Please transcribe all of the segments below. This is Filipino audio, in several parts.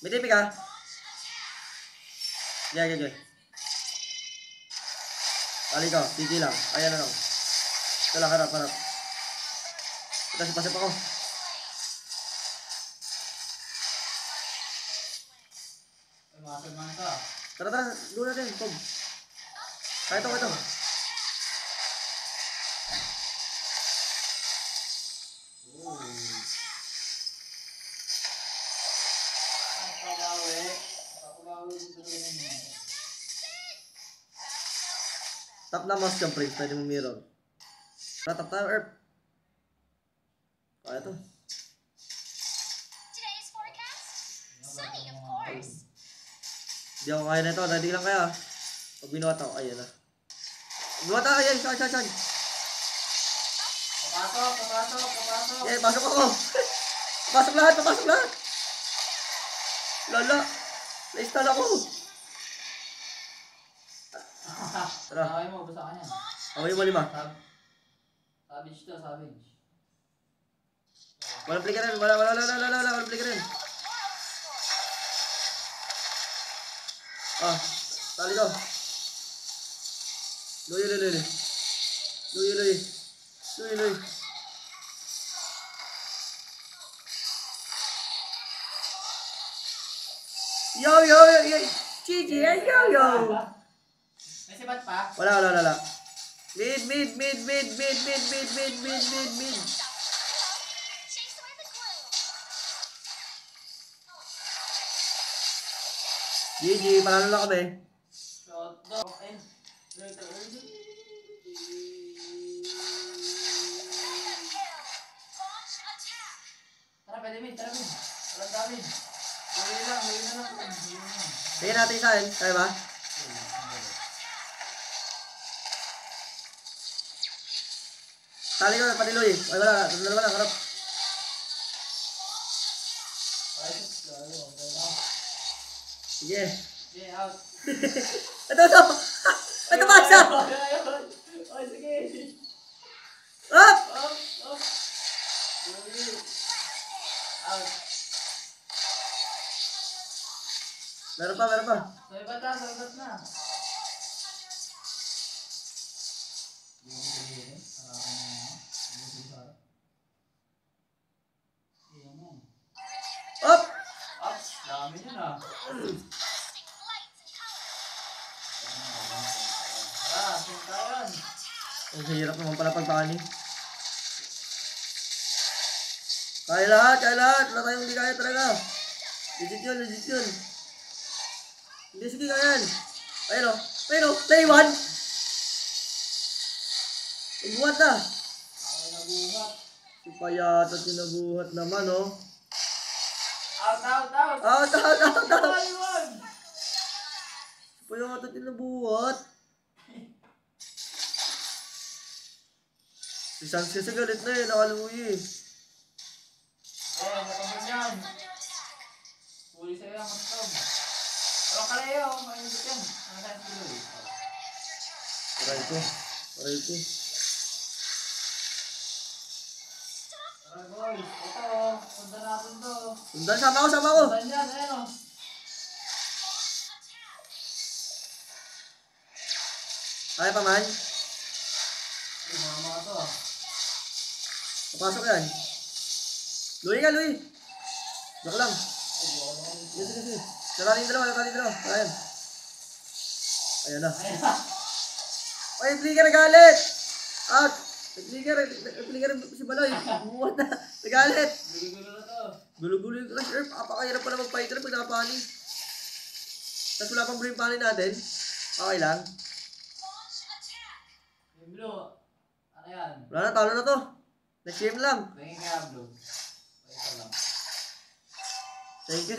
May tipi ka? Yeah. Ali ka, titi lang. Ayan na lang. Ito lang, harap. Ito, sipasip ako. Ay, makasagman ka. Tara, doon natin, Tom. Kaya ito. Tap na mouse ka, Prince. Pwede mo mirror. Tap tayo, Earth. Kaya ito. Hindi ako kaya na ito. Ready lang kaya. Pag binuhat ako, ayan na. Binuhat ako, ayan. Saan. Papasok. Eh, pasok ako. Papasok lahat. Lala. Na-install ako. Tara. Nakay mo, basta ka niyan. Ako yung malima. Savage to, savage. Walang play ka rin. Walang play ka rin. Ah, tali ko. Luy. Yo. Gigi, yo. May sibat pa? Wala. Mid. Gigi, panalo na kami. Shot dog. Ayun. Tara, pwede mid. Walang damage. Huwi na lang. Sige natin isa yun. Kaya ba? Tali ko, pati Luy. Ay, wala. Harap. Sige. Okay, out. Ito. Ito basa. Ay, sige. Up! Up. Out. Meron pa. Sabat na. Up! Up. Dami yun ah. Sintayan. Ang hirap naman pala pagpani. Kaya lahat. Wala tayong hindi kaya talaga. Legit yun. Hindi, sige kaya yan. Ayun o. Play one. Nagbuhat na. Ay, nabuhat. Si Payatot yung nabuhat naman o. Out. Out. Ayun. Si Payatot yung nabuhat. Si Sanchez galit na eh. Nakaluwi eh. Matambal yan. Huli sa'yo ang matambal. Walang kalayo. Mainit yan. Ano sa'yo sila eh? Aray ko. Tara boys. Ito. Sundan natin to. Sundan, sama ko. Sundan yan. Ayan o. Kaya pa man. Mama to. Papasok yan. Luwi ka. Joke lang. Sige. Nakaling dalawa. Ayan. Ayan na. Ay, flicker galit. Out. Flicker si Baloy. Buwan na. Nagalit. Gulo-gulo na to. Gulo-gulo yung crush earth. Apakahirap pala mag-fighter pag nakapani. Tapos wala pang brain pani natin. Okay lang. Yung blue. Ano yan? Wala na, talo na to. Next game lang. Tingin kaya blue. Ito lang. Thank you.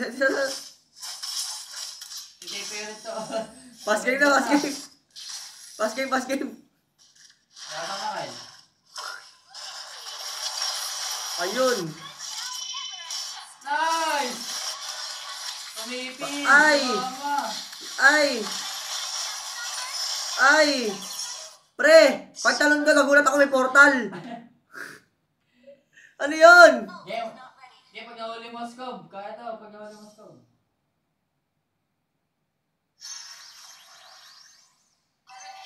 Hindi pirit to. Pass game. Wala na kayo. Ayun. Nice! Tumipin! Ay! Mama! Ay! Pre! Pagtalon ka, nagulat ako may portal. Ano yun? Game! Game, pag nahuli mo scope. Kaya to, pag nahuli mo scope.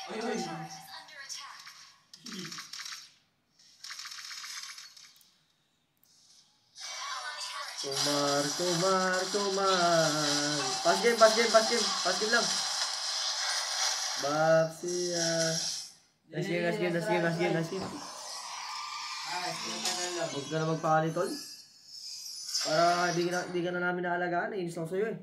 Uy, uy. Kumar. Pass game lang. Baxia. Last game. Nice, pinatagal lang. Huwag ka na magpakali, tol. Para hindi ka na namin naalagaan. Inis lang sa'yo eh.